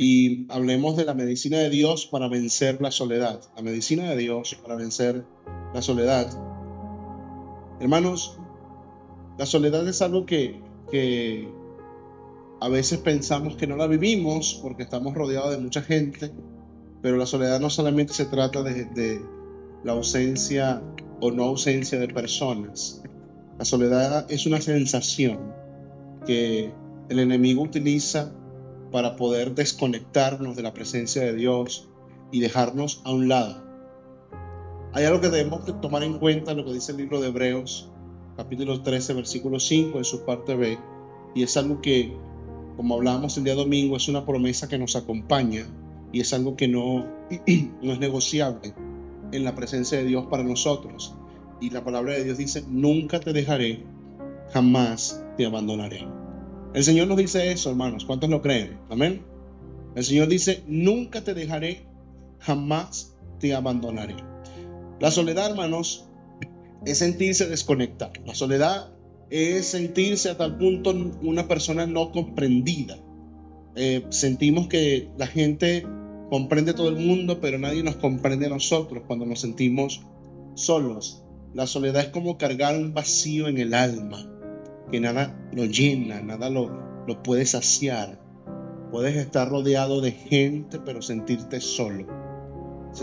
y hablemos de la medicina de Dios para vencer la soledad. La medicina de Dios para vencer la soledad. Hermanos, la soledad es algo que a veces pensamos que no la vivimos porque estamos rodeados de mucha gente, pero la soledad no solamente se trata de la ausencia o no ausencia de personas. La soledad es una sensación que el enemigo utiliza para poder desconectarnos de la presencia de Dios y dejarnos a un lado. Hay algo que debemos tomar en cuenta, lo que dice el libro de Hebreos, capítulo 13, versículo 5, en su parte B, y es algo que, como hablábamos el día domingo, es una promesa que nos acompaña y es algo que no es negociable en la presencia de Dios para nosotros. Y la palabra de Dios dice: nunca te dejaré, jamás te abandonaré. El Señor nos dice eso, hermanos. ¿Cuántos lo creen? Amén. El Señor dice: nunca te dejaré, jamás te abandonaré. La soledad, hermanos, es sentirse desconectado. La soledad es sentirse a tal punto una persona no comprendida. Sentimos que la gente comprende a todo el mundo, pero nadie nos comprende a nosotros cuando nos sentimos solos. La soledad es como cargar un vacío en el alma, que nada lo llena, nada lo puede saciar. Puedes estar rodeado de gente, pero sentirte solo.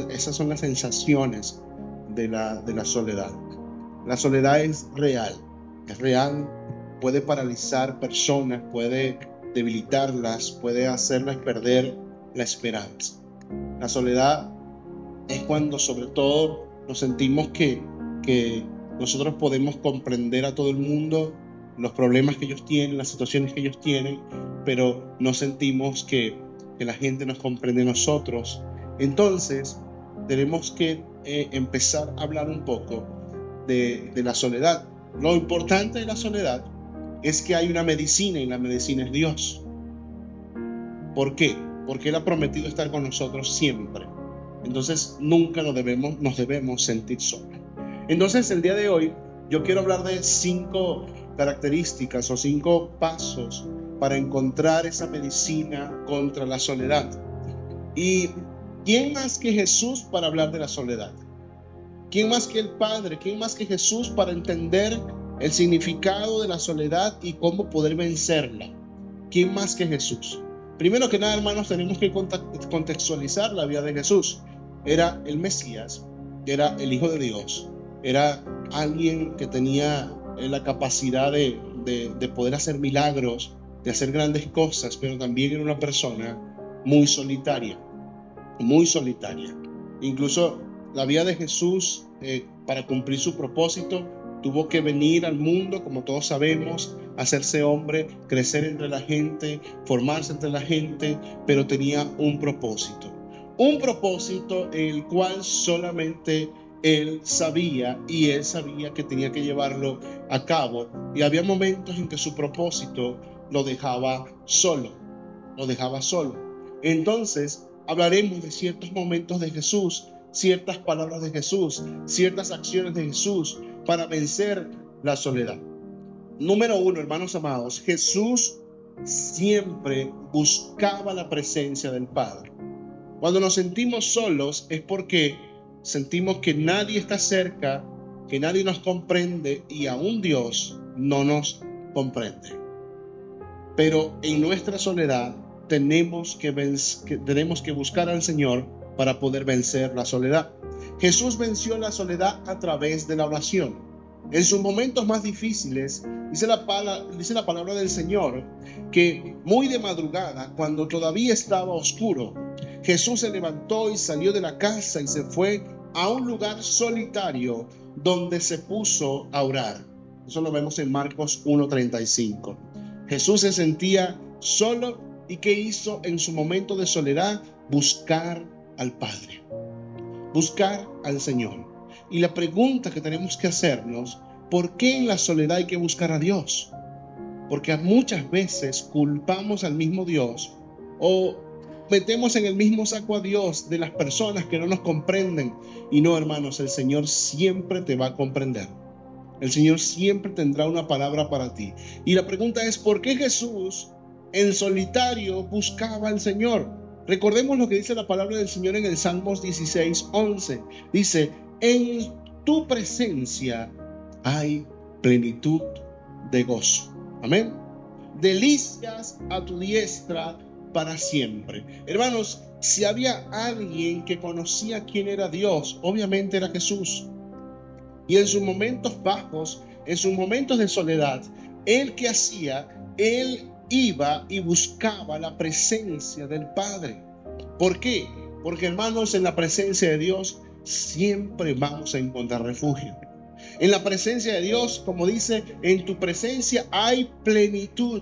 Esas son las sensaciones de la soledad. La soledad es real, puede paralizar personas, puede debilitarlas, puede hacerlas perder la esperanza. La soledad es cuando sobre todo nos sentimos que nosotros podemos comprender a todo el mundo, los problemas que ellos tienen, las situaciones que ellos tienen, pero no sentimos que la gente nos comprende a nosotros. Entonces tenemos que empezar a hablar un poco de la soledad. Lo importante de la soledad es que hay una medicina, y la medicina es Dios. ¿Por qué? Porque Él ha prometido estar con nosotros siempre. Entonces nunca nos debemos sentir solos. Entonces el día de hoy yo quiero hablar de 5 características o 5 pasos para encontrar esa medicina contra la soledad. ¿Y quién más que Jesús para hablar de la soledad? ¿Quién más que el Padre? ¿Quién más que Jesús para entender el significado de la soledad y cómo poder vencerla? ¿Quién más que Jesús? Primero que nada, hermanos, tenemos que contextualizar la vida de Jesús. Era el Mesías, era el Hijo de Dios, era alguien que tenía la capacidad de poder hacer milagros, de hacer grandes cosas, pero también era una persona muy solitaria, muy solitaria. Incluso la vida de Jesús, para cumplir su propósito, tuvo que venir al mundo, como todos sabemos, hacerse hombre, crecer entre la gente, formarse entre la gente, pero tenía un propósito el cual solamente Él sabía, y Él sabía que tenía que llevarlo a cabo, y había momentos en que su propósito lo dejaba solo. Entonces hablaremos de ciertos momentos de Jesús, ciertas palabras de Jesús, ciertas acciones de Jesús para vencer la soledad. Número 1, hermanos amados, Jesús siempre buscaba la presencia del Padre. Cuando nos sentimos solos es porque sentimos que nadie está cerca, que nadie nos comprende y aún Dios no nos comprende. Pero en nuestra soledad tenemos que buscar al Señor para poder vencer la soledad. Jesús venció la soledad a través de la oración. En sus momentos más difíciles, dice la palabra del Señor, que muy de madrugada, cuando todavía estaba oscuro, Jesús se levantó y salió de la casa y se fue a un lugar solitario donde se puso a orar. Eso lo vemos en Marcos 1:35. Jesús se sentía solo, y ¿qué hizo en su momento de soledad? Buscar al Padre, buscar al Señor. Y la pregunta que tenemos que hacernos: ¿por qué en la soledad hay que buscar a Dios? Porque muchas veces culpamos al mismo Dios o metemos en el mismo saco a Dios de las personas que no nos comprenden. Y no, hermanos, el Señor siempre te va a comprender. El Señor siempre tendrá una palabra para ti. Y la pregunta es: ¿por qué Jesús en solitario buscaba al Señor? Recordemos lo que dice la palabra del Señor en el Salmos 16:11. Dice: en tu presencia hay plenitud de gozo. Amén. Delicias a tu diestra para siempre. Hermanos, si había alguien que conocía quién era Dios, obviamente era Jesús. Y en sus momentos bajos, en sus momentos de soledad, ¿él qué hacía? Él iba y buscaba la presencia del Padre. ¿Por qué? Porque, hermanos, en la presencia de Dios siempre vamos a encontrar refugio. En la presencia de Dios, como dice, en tu presencia hay plenitud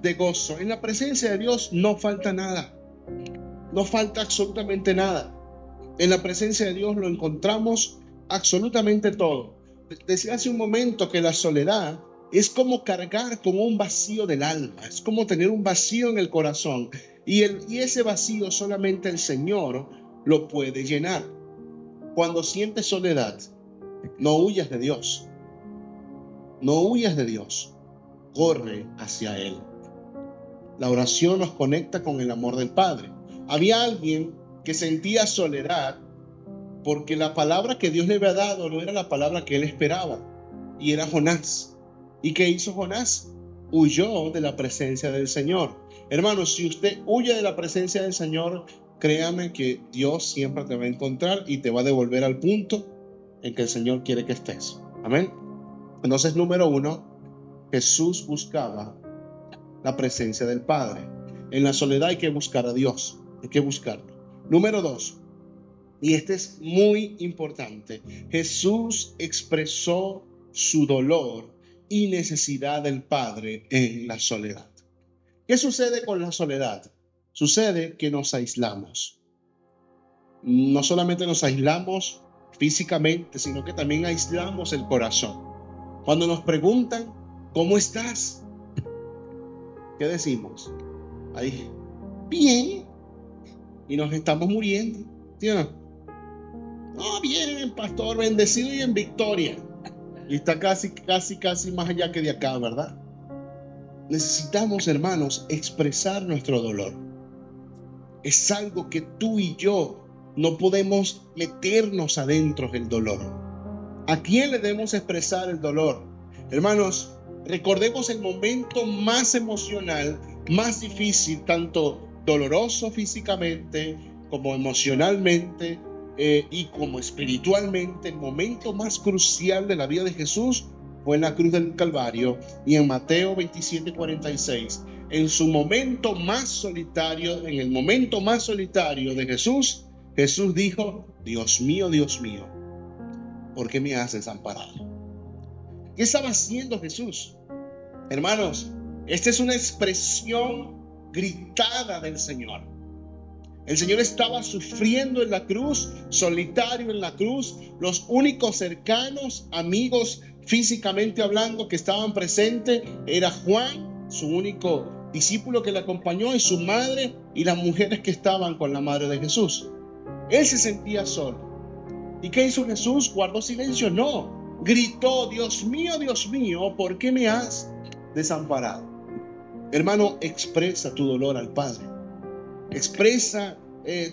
de gozo. En la presencia de Dios no falta nada. No falta absolutamente nada. En la presencia de Dios lo encontramos absolutamente todo. Decía hace un momento que la soledad es como cargar con un vacío del alma. Es como tener un vacío en el corazón. Y ese vacío solamente el Señor lo puede llenar. Cuando sientes soledad, no huyas de Dios. No huyas de Dios. Corre hacia Él. La oración nos conecta con el amor del Padre. Había alguien que sentía soledad porque la palabra que Dios le había dado no era la palabra que él esperaba. Y era Jonás. ¿Y qué hizo Jonás? Huyó de la presencia del Señor. Hermanos, si usted huye de la presencia del Señor, créame que Dios siempre te va a encontrar y te va a devolver al punto en que el Señor quiere que estés. Amén. Entonces, número 1, Jesús buscaba la presencia del Padre. En la soledad hay que buscar a Dios. Hay que buscarlo. Número 2, y este es muy importante, Jesús expresó su dolor y necesidad del Padre en la soledad. ¿Qué sucede con la soledad? Sucede que nos aislamos. No solamente nos aislamos físicamente, sino que también aislamos el corazón. Cuando nos preguntan, ¿cómo estás? ¿Qué decimos? Ahí, bien. Y nos estamos muriendo. ¿Sí o no? No, bien, pastor, bendecido y en victoria. Y está casi más allá que de acá, ¿verdad? Necesitamos, hermanos, expresar nuestro dolor. Es algo que tú y yo no podemos meternos adentro del dolor. ¿A quién le debemos expresar el dolor? Hermanos, recordemos el momento más emocional, más difícil, tanto doloroso físicamente como emocionalmente y como espiritualmente. El momento más crucial de la vida de Jesús fue en la cruz del Calvario y en Mateo 27:46. En su momento más solitario, en el momento más solitario de Jesús, Jesús dijo: Dios mío, ¿por qué me has desamparado? ¿Qué estaba haciendo Jesús? Hermanos, esta es una expresión gritada del Señor. El Señor estaba sufriendo en la cruz, solitario en la cruz. Los únicos cercanos, amigos físicamente hablando, que estaban presentes era Juan, su único discípulo que le acompañó, y su madre y las mujeres que estaban con la madre de Jesús. Él se sentía solo. ¿Y qué hizo Jesús? ¿Guardó silencio? No. Gritó: Dios mío, ¿por qué me has desamparado? Hermano, expresa tu dolor al Padre. Expresa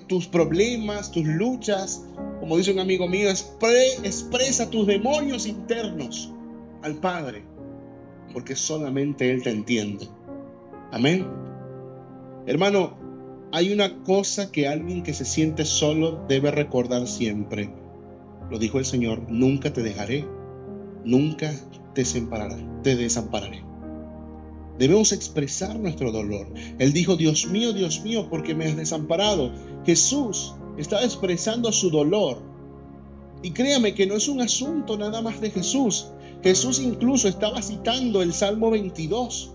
tus problemas, tus luchas. Como dice un amigo mío, expresa tus demonios internos al Padre, porque solamente Él te entiende. Amén. Hermano, hay una cosa que alguien que se siente solo debe recordar siempre. Lo dijo el Señor: nunca te dejaré, nunca te desampararé. Debemos expresar nuestro dolor. Él dijo: Dios mío, ¿por qué me has desamparado? Jesús estaba expresando su dolor. Y créame que no es un asunto nada más de Jesús. Jesús incluso estaba citando el Salmo 22.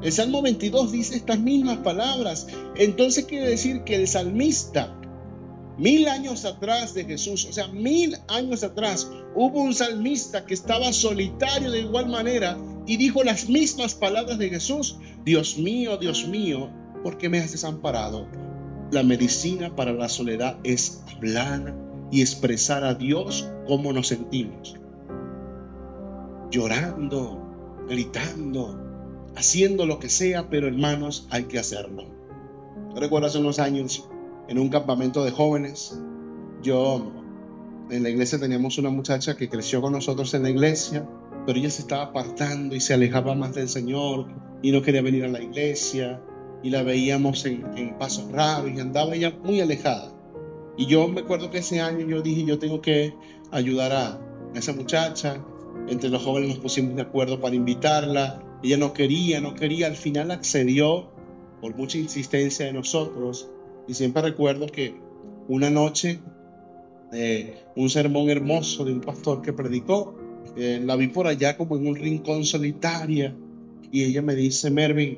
El Salmo 22 dice estas mismas palabras. Entonces quiere decir que el salmista, 1000 años atrás de Jesús, o sea, 1000 años atrás, hubo un salmista que estaba solitario de igual manera y dijo las mismas palabras de Jesús: Dios mío, ¿por qué me has desamparado? La medicina para la soledad es hablar y expresar a Dios cómo nos sentimos. Llorando, gritando, haciendo lo que sea, pero hermanos, hay que hacerlo. Yo recuerdo hace unos años en un campamento de jóvenes, yo en la iglesia teníamos una muchacha que creció con nosotros en la iglesia, pero ella se estaba apartando y se alejaba más del Señor y no quería venir a la iglesia y la veíamos en pasos raros y andaba ella muy alejada. Y yo me acuerdo que ese año yo dije, yo tengo que ayudar a esa muchacha. Entre los jóvenes nos pusimos de acuerdo para invitarla. Ella no quería, al final accedió por mucha insistencia de nosotros. Y siempre recuerdo que una noche, un sermón hermoso de un pastor que predicó, la vi por allá como en un rincón solitaria, y ella me dice: Mervin,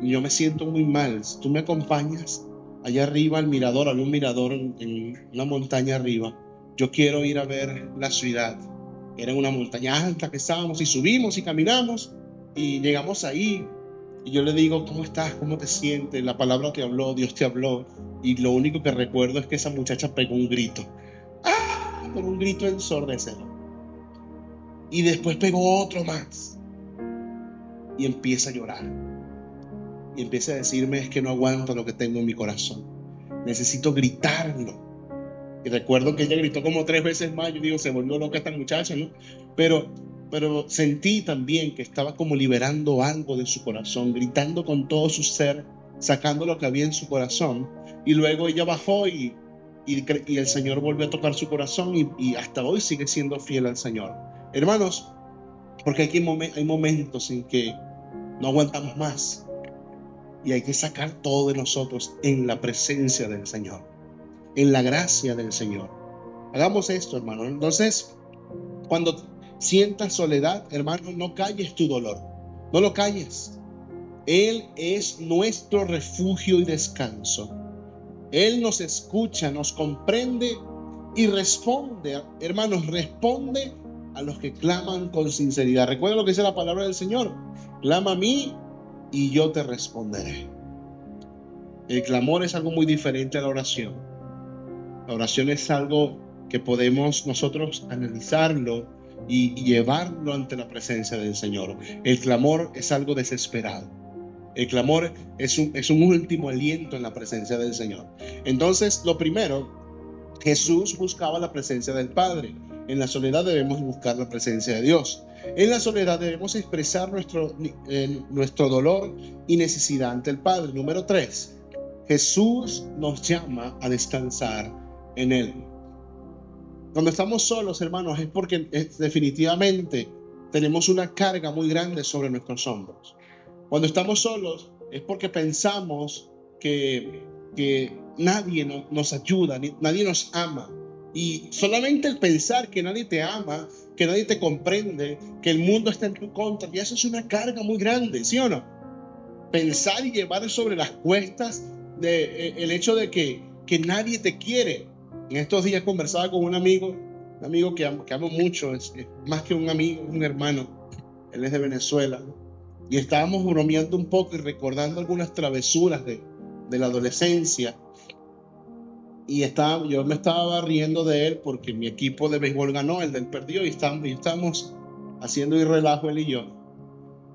yo me siento muy mal, ¿tú me acompañas allá arriba al mirador? Había un mirador en una montaña arriba, yo quiero ir a ver la ciudad. Era una montaña alta que estábamos, y subimos y caminamos y llegamos ahí, y yo le digo: ¿cómo estás? ¿Cómo te sientes? La palabra te habló, Dios te habló. Y lo único que recuerdo es que esa muchacha pegó un grito, ¡ah!, con un grito ensordecedor, y después pegó otro más y empieza a llorar y empieza a decirme: es que no aguanto lo que tengo en mi corazón, necesito gritarlo. Y recuerdo que ella gritó como 3 veces más. Yo digo, se volvió loca esta muchacha, ¿no? Pero sentí también que estaba como liberando algo de su corazón, gritando con todo su ser, sacando lo que había en su corazón. Y luego ella bajó y el Señor volvió a tocar su corazón, y hasta hoy sigue siendo fiel al Señor. Hermanos, porque hay momentos en que no aguantamos más y hay que sacar todo de nosotros en la presencia del Señor, en la gracia del Señor. Hagamos esto, hermano. Entonces, cuando sientas soledad, hermano, no calles tu dolor, no lo calles. Él es nuestro refugio y descanso. Él nos escucha, nos comprende y responde. Hermanos, responde a los que claman con sinceridad. Recuerda lo que dice la palabra del Señor: clama a mí y yo te responderé. El clamor es algo muy diferente a la oración. La oración es algo que podemos nosotros analizarlo y llevarlo ante la presencia del Señor. El clamor es algo desesperado. El clamor es un último aliento en la presencia del Señor. Entonces, lo primero, Jesús buscaba la presencia del Padre. En la soledad debemos buscar la presencia de Dios. En la soledad debemos expresar nuestro dolor y necesidad ante el Padre. Número 3, Jesús nos llama a descansar en Él. Cuando estamos solos, hermanos, es porque definitivamente tenemos una carga muy grande sobre nuestros hombros. Cuando estamos solos es porque pensamos que nadie nos ayuda, nadie nos ama. Y solamente el pensar que nadie te ama, que nadie te comprende, que el mundo está en tu contra, y eso es una carga muy grande, ¿sí o no? Pensar y llevar sobre las cuestas el hecho de que nadie te quiere. En estos días conversaba con un amigo que amo mucho, es más que un amigo, es un hermano. Él es de Venezuela. Y estábamos bromeando un poco y recordando algunas travesuras de la adolescencia. Y yo me estaba riendo de él porque mi equipo de béisbol ganó, el de él perdió, y estábamos haciendo un relajo él y yo.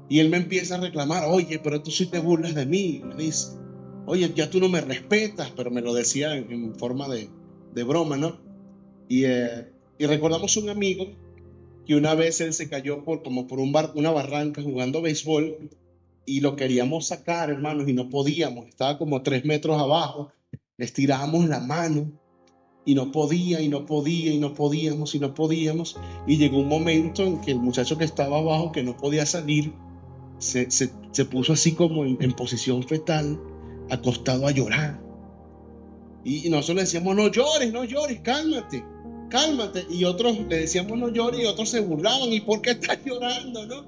Y él me empieza a reclamar: oye, pero tú sí te burlas de mí. Me dice: oye, ya tú no me respetas. Pero me lo decía en forma de broma, ¿no? Y recordamos un amigo que una vez él se cayó por una barranca jugando béisbol, y lo queríamos sacar, hermanos, y no podíamos. Estaba como 3 metros abajo. Le estirábamos la mano y no podía, y no podíamos. Y llegó un momento en que el muchacho que estaba abajo, que no podía salir, se puso así como en posición fetal, acostado a llorar. Y nosotros le decíamos: no llores, cálmate. Y otros le decíamos: no llores, y otros se burlaban: ¿y por qué estás llorando, no?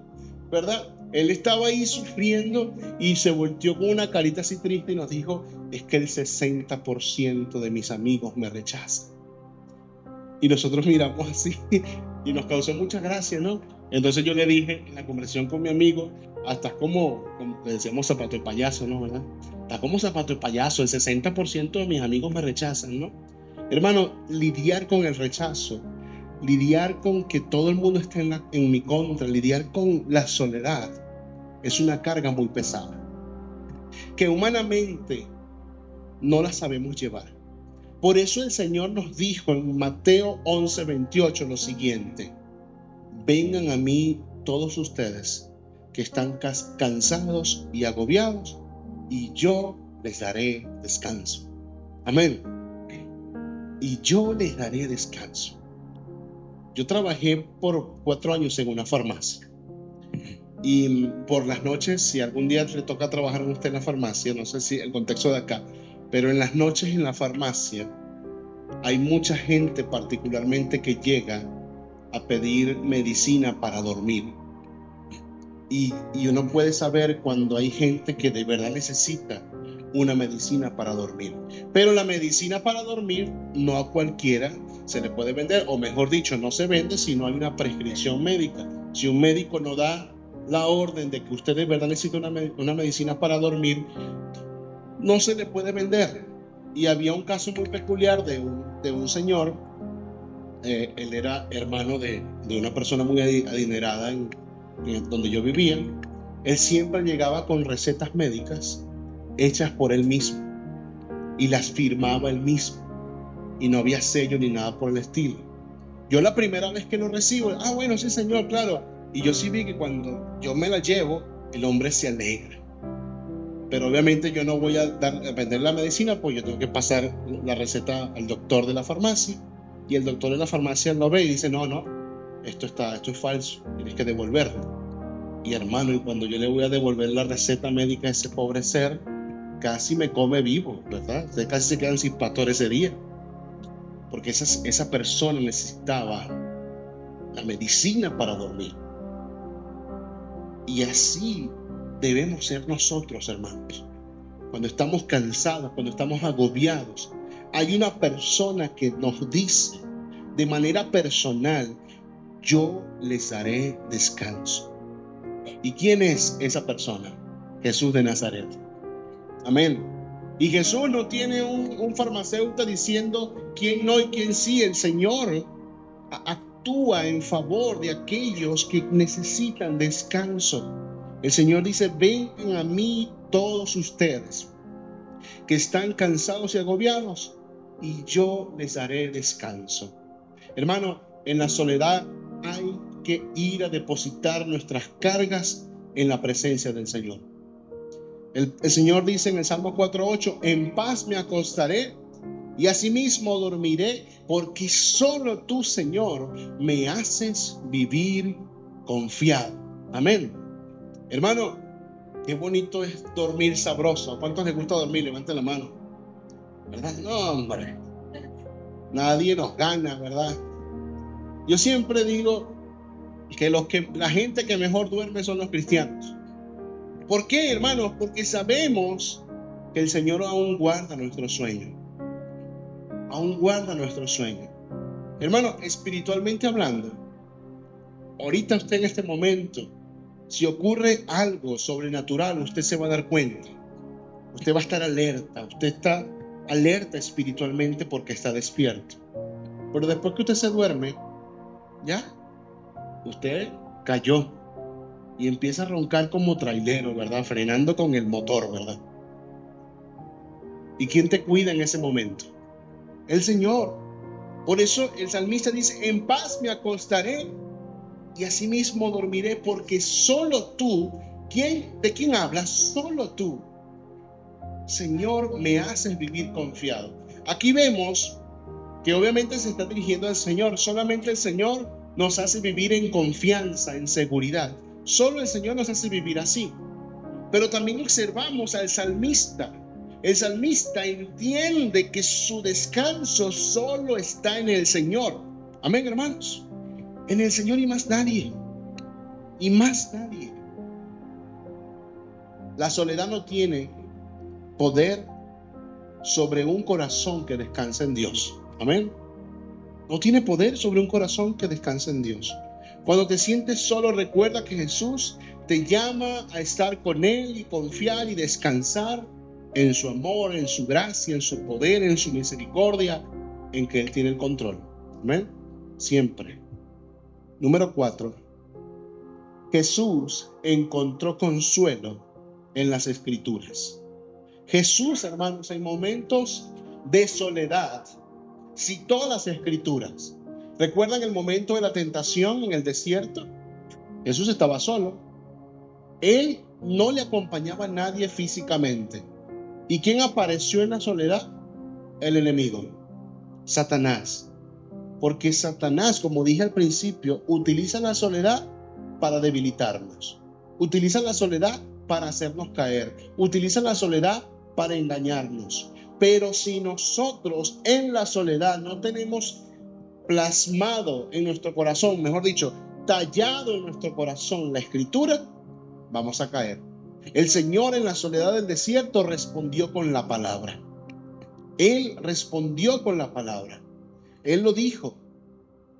¿Verdad? Él estaba ahí sufriendo y se volteó con una carita así triste y nos dijo: es que el 60% de mis amigos me rechazan. Y nosotros miramos así y nos causó mucha gracia, ¿no? Entonces yo le dije en la conversación con mi amigo: hasta como le decíamos zapato de payaso, ¿no? ¿Verdad? Está como zapato de payaso, el 60% de mis amigos me rechazan, ¿no? Hermano, lidiar con el rechazo, lidiar con que todo el mundo esté en mi contra, lidiar con la soledad, es una carga muy pesada. Que humanamente no la sabemos llevar. Por eso el Señor nos dijo en Mateo 11:28 lo siguiente: vengan a mí todos ustedes que están cansados y agobiados, y yo les daré descanso. Amén. Y yo les daré descanso. Yo trabajé por 4 años en una farmacia. Y por las noches, si algún día le toca trabajar a usted en la farmacia, no sé si el contexto de acá, pero en las noches en la farmacia hay mucha gente particularmente que llega a pedir medicina para dormir. Y uno puede saber cuando hay gente que de verdad necesita una medicina para dormir. Pero la medicina para dormir no a cualquiera se le puede vender, o mejor dicho, no se vende si no hay una prescripción médica. Si un médico no da la orden de que usted de verdad necesita una medicina para dormir, no se le puede vender. Y había un caso muy peculiar de un señor, él era hermano de una persona muy adinerada en donde yo vivía. Él siempre llegaba con recetas médicas hechas por él mismo y las firmaba él mismo, y no había sello ni nada por el estilo. Yo la primera vez que lo recibo, bueno, sí señor, claro, y yo sí vi que cuando yo me la llevo, el hombre se alegra. Pero obviamente yo no voy a vender la medicina, pues yo tengo que pasar la receta al doctor de la farmacia, y el doctor de la farmacia lo ve y dice: no, esto es falso, tienes que devolverlo. Y hermano, y cuando yo le voy a devolver la receta médica a ese pobre ser, casi me come vivo, ¿verdad? Ustedes casi se quedan sin pastor ese día, porque esa persona necesitaba la medicina para dormir. Y así debemos ser nosotros, hermanos. Cuando estamos cansados, cuando estamos agobiados, hay una persona que nos dice de manera personal: yo les daré descanso. ¿Y quién es esa persona? Jesús de Nazaret. Amén. Y Jesús no tiene un farmacéutico diciendo quién no y quién sí. El Señor actúa en favor de aquellos que necesitan descanso. El Señor dice: vengan a mí todos ustedes que están cansados y agobiados, y yo les daré descanso. Hermano, en la soledad hay que ir a depositar nuestras cargas en la presencia del Señor. El Señor dice en el Salmo 4:8: en paz me acostaré y asimismo dormiré, porque solo tú, Señor, me haces vivir confiado. Amén. Hermano, qué bonito es dormir sabroso. ¿A cuántos les gusta dormir? Levanten la mano. ¿Verdad? No, hombre. Nadie nos gana, ¿verdad? Yo siempre digo que la gente que mejor duerme son los cristianos. ¿Por qué, hermanos? Porque sabemos que el Señor aún guarda nuestro sueño. Aún guarda nuestro sueño. Hermano, espiritualmente hablando, ahorita usted en este momento, si ocurre algo sobrenatural, usted se va a dar cuenta. Usted va a estar alerta. Usted está alerta espiritualmente porque está despierto. Pero después que usted se duerme, ya, usted cayó y empieza a roncar como trailero, ¿verdad? Frenando con el motor, ¿verdad? ¿Y quién te cuida en ese momento? El Señor. Por eso el salmista dice: en paz me acostaré y asimismo dormiré, porque solo tú, ¿de quién hablas? Solo tú, Señor, me haces vivir confiado. Aquí vemos que obviamente se está dirigiendo al Señor. Solamente el Señor nos hace vivir en confianza, en seguridad. Solo el Señor nos hace vivir así. Pero también observamos al salmista. El salmista entiende que su descanso solo está en el Señor. Amén, hermanos. En el Señor y más nadie. Y más nadie. La soledad no tiene poder sobre un corazón que descansa en Dios. Amén. No tiene poder sobre un corazón que descansa en Dios. Cuando te sientes solo, recuerda que Jesús te llama a estar con Él y confiar y descansar en su amor, en su gracia, en su poder, en su misericordia, en que Él tiene el control. Amén. Siempre. Número 4. Jesús encontró consuelo en las Escrituras. Jesús, hermanos, en momentos de soledad, citó las Escrituras. ¿Recuerdan el momento de la tentación en el desierto? Jesús estaba solo. Él no le acompañaba a nadie físicamente. ¿Y quién apareció en la soledad? El enemigo, Satanás. Porque Satanás, como dije al principio, utiliza la soledad para debilitarnos. Utiliza la soledad para hacernos caer. Utiliza la soledad para engañarnos. Pero si nosotros en la soledad no tenemos plasmado en nuestro corazón, mejor dicho, tallado en nuestro corazón la Escritura, vamos a caer. El Señor en la soledad del desierto respondió con la palabra. Él respondió con la palabra. Él lo dijo.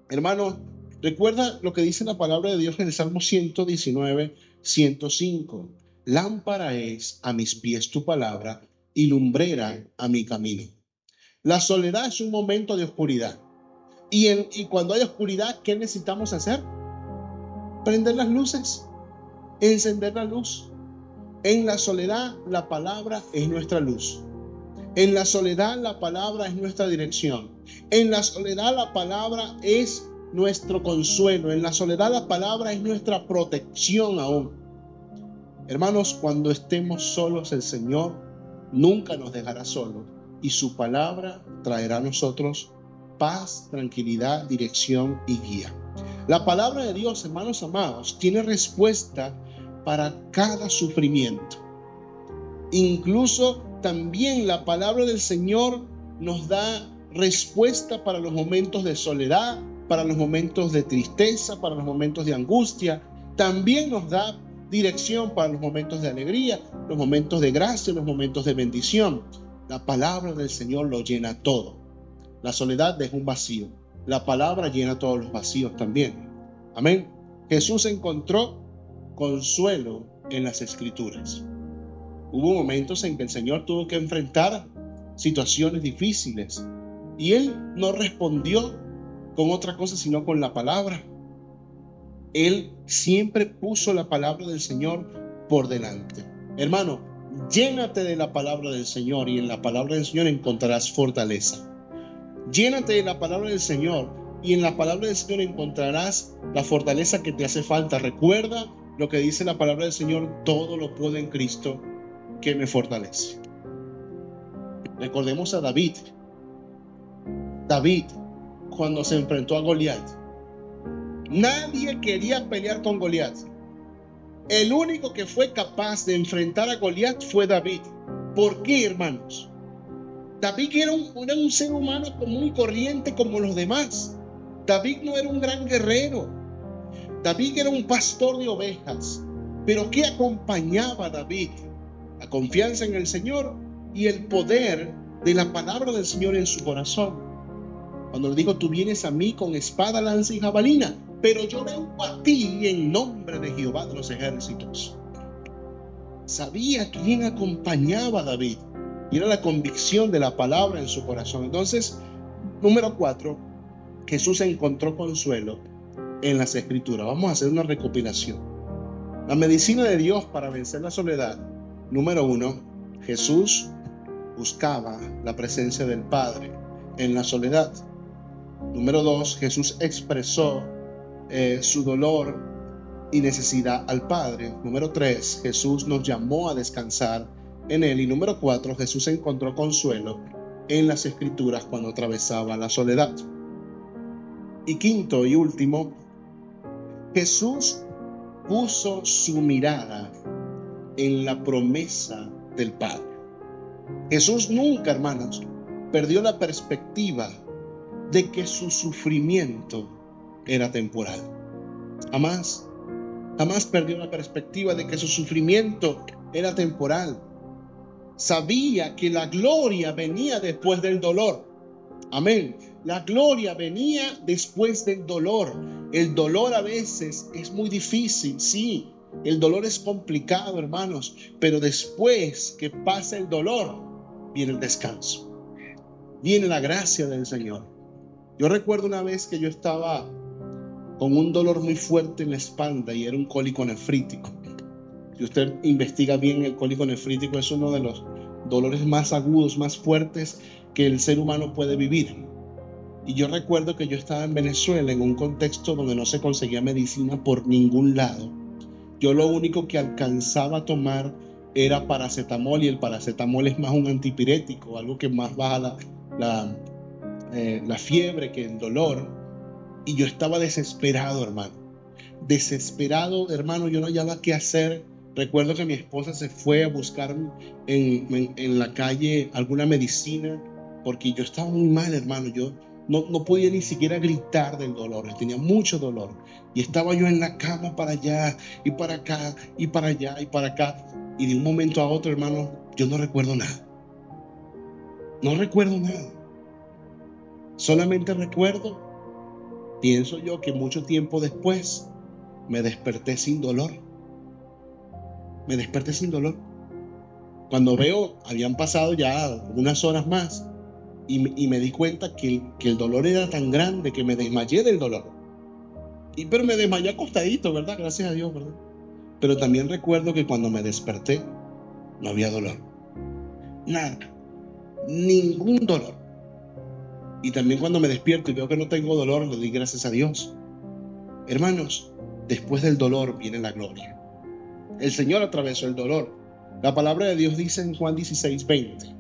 Hermano, recuerda lo que dice la palabra de Dios en el Salmo 119, 105. Lámpara es a mis pies tu palabra y lumbrera a mi camino. La soledad es un momento de oscuridad. Y cuando hay oscuridad, ¿qué necesitamos hacer? Prender las luces, encender la luz. En la soledad, la palabra es nuestra luz. En la soledad, la palabra es nuestra dirección. En la soledad, la palabra es nuestro consuelo. En la soledad, la palabra es nuestra protección aún. Hermanos, cuando estemos solos, el Señor nunca nos dejará solos. Y su palabra traerá a nosotros paz, tranquilidad, dirección y guía. La palabra de Dios, hermanos amados, tiene respuesta para cada sufrimiento. Incluso también la palabra del Señor nos da respuesta para los momentos de soledad, para los momentos de tristeza, para los momentos de angustia. También nos da dirección para los momentos de alegría, los momentos de gracia, los momentos de bendición. La palabra del Señor lo llena todo. La soledad deja un vacío. La palabra llena todos los vacíos también. Amén. Jesús encontró consuelo en las Escrituras. Hubo momentos en que el Señor tuvo que enfrentar situaciones difíciles y Él no respondió con otra cosa sino con la palabra. Él siempre puso la palabra del Señor por delante. Hermano, llénate de la palabra del Señor y en la palabra del Señor encontrarás fortaleza. Llénate de la palabra del Señor y en la palabra del Señor encontrarás la fortaleza que te hace falta. Recuerda lo que dice la palabra del Señor: todo lo puedo en Cristo que me fortalece. Recordemos a David. David, cuando se enfrentó a Goliat, nadie quería pelear con Goliat. El único que fue capaz de enfrentar a Goliat fue David. ¿Por qué, hermanos? David era un ser humano común y corriente como los demás. David no era un gran guerrero. David era un pastor de ovejas. Pero ¿qué acompañaba a David? La confianza en el Señor y el poder de la palabra del Señor en su corazón. Cuando le dijo: tú vienes a mí con espada, lanza y jabalina, pero yo vengo a ti en nombre de Jehová de los ejércitos. Sabía quién acompañaba a David y era la convicción de la palabra en su corazón. Entonces, número 4, Jesús encontró consuelo en las Escrituras. Vamos a hacer una recopilación. La medicina de Dios para vencer la soledad. Número 1, Jesús buscaba la presencia del Padre en la soledad. Número 2, Jesús expresó su dolor y necesidad al Padre. Número 3, Jesús nos llamó a descansar en Él. Y número 4, Jesús encontró consuelo en las Escrituras cuando atravesaba la soledad. Y quinto y último, Jesús puso su mirada en la promesa del Padre. Jesús nunca, hermanos, perdió la perspectiva de que su sufrimiento era temporal. Jamás perdió la perspectiva de que su sufrimiento era temporal. Sabía que la gloria venía después del dolor. Amén. La gloria venía después del dolor. El dolor a veces es muy difícil, sí. El dolor es complicado, hermanos, pero después que pasa el dolor, viene el descanso. Viene la gracia del Señor. Yo recuerdo una vez que yo estaba con un dolor muy fuerte en la espalda y era un cólico nefrítico. Si usted investiga bien, el cólico nefrítico es uno de los dolores más agudos, más fuertes que el ser humano puede vivir. Y yo recuerdo que yo estaba en Venezuela en un contexto donde no se conseguía medicina por ningún lado. Yo lo único que alcanzaba a tomar era paracetamol, y el paracetamol es más un antipirético, algo que más baja la fiebre que el dolor. Y yo estaba desesperado, hermano. Desesperado, hermano, yo no hallaba qué hacer. Recuerdo que mi esposa se fue a buscar en la calle alguna medicina, porque yo estaba muy mal, hermano. Yo no podía ni siquiera gritar del dolor, tenía mucho dolor. Y estaba yo en la cama para allá, y para acá, y para allá, y para acá. Y de un momento a otro, hermano, yo no recuerdo nada. No recuerdo nada. Solamente recuerdo, pienso yo, que mucho tiempo después me desperté sin dolor. Me desperté sin dolor. Cuando veo, habían pasado ya unas horas más, y me di cuenta que el dolor era tan grande que me desmayé del dolor. Pero me desmayé acostadito, ¿verdad? Gracias a Dios, ¿verdad? Pero también recuerdo que cuando me desperté, no había dolor. Nada. Ningún dolor. Y también cuando me despierto y veo que no tengo dolor, le doy gracias a Dios. Hermanos, después del dolor viene la gloria. El Señor atravesó el dolor. La palabra de Dios dice en Juan 16:20.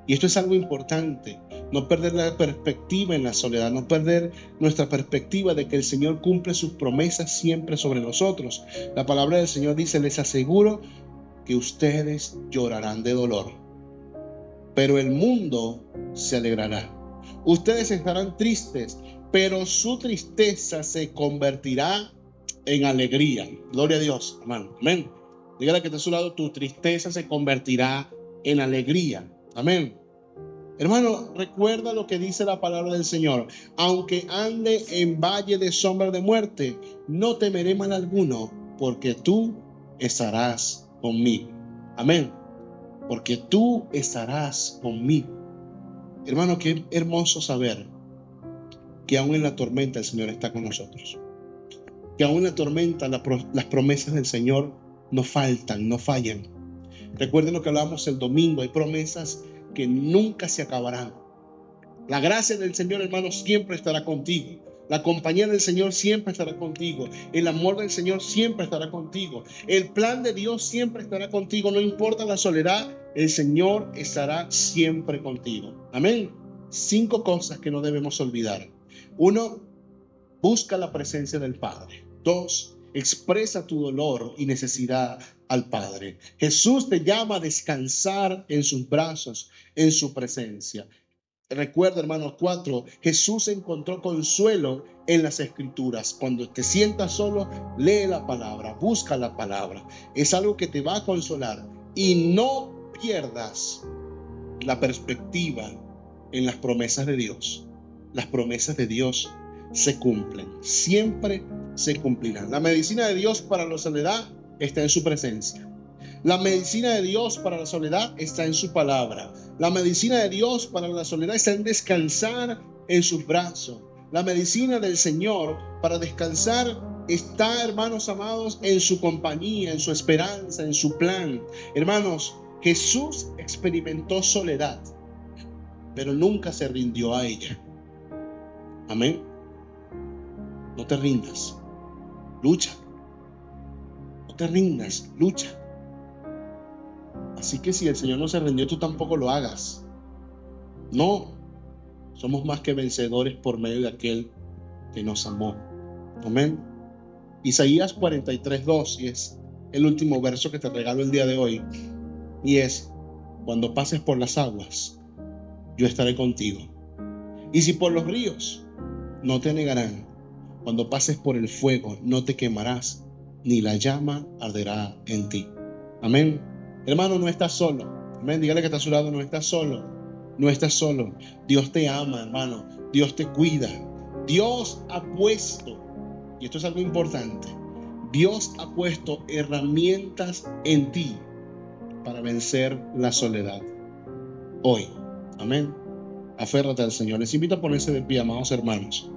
Y esto es algo importante, no perder la perspectiva en la soledad, no perder nuestra perspectiva de que el Señor cumple sus promesas siempre sobre nosotros. La palabra del Señor dice: les aseguro que ustedes llorarán de dolor, pero el mundo se alegrará. Ustedes estarán tristes, pero su tristeza se convertirá en alegría. Gloria a Dios, hermano. Amén. Dígale que está a su lado: tu tristeza se convertirá en alegría. Amén. Hermano, recuerda lo que dice la palabra del Señor: aunque ande en valle de sombra de muerte, no temeré mal alguno, porque tú estarás conmigo. Amén. Porque tú estarás conmigo. Hermano, qué hermoso saber que aún en la tormenta el Señor está con nosotros. Que aún en la tormenta las promesas del Señor no faltan, no fallan. Recuerden lo que hablábamos el domingo: hay promesas que nunca se acabarán. La gracia del Señor, hermano, siempre estará contigo. La compañía del Señor siempre estará contigo. El amor del Señor siempre estará contigo. El plan de Dios siempre estará contigo. No importa la soledad, el Señor estará siempre contigo. Amén. 5 cosas que no debemos olvidar. 1, busca la presencia del Padre. 2, expresa tu dolor y necesidad al Padre. Jesús te llama a descansar en sus brazos, en su presencia. Recuerda, hermanos, 4, Jesús encontró consuelo en las Escrituras. Cuando te sientas solo, lee la palabra, busca la palabra. Es algo que te va a consolar. Y no pierdas la perspectiva en las promesas de Dios. Las promesas de Dios se cumplen, siempre se cumplirán. La medicina de Dios para la soledad está en su presencia. La medicina de Dios para la soledad está en su palabra. La medicina de Dios para la soledad está en descansar en sus brazos. La medicina del Señor para descansar está, hermanos amados, en su compañía, en su esperanza, en su plan. Hermanos, Jesús experimentó soledad, pero nunca se rindió a ella. Amén. No te rindas. Lucha. No te rindas. Lucha. Así que si el Señor no se rindió, tú tampoco lo hagas. No. Somos más que vencedores por medio de aquel que nos amó. Amén. Isaías 43:2, y es el último verso que te regalo el día de hoy. Y es: cuando pases por las aguas, yo estaré contigo. Y si por los ríos, no te negarán. Cuando pases por el fuego, no te quemarás, ni la llama arderá en ti. Amén. Hermano, no estás solo. Amén. Dígale que está a su lado: no estás solo. No estás solo. Dios te ama, hermano. Dios te cuida. Dios ha puesto, y esto es algo importante, Dios ha puesto herramientas en ti para vencer la soledad. Hoy. Amén. Aférrate al Señor. Les invito a ponerse de pie, amados hermanos.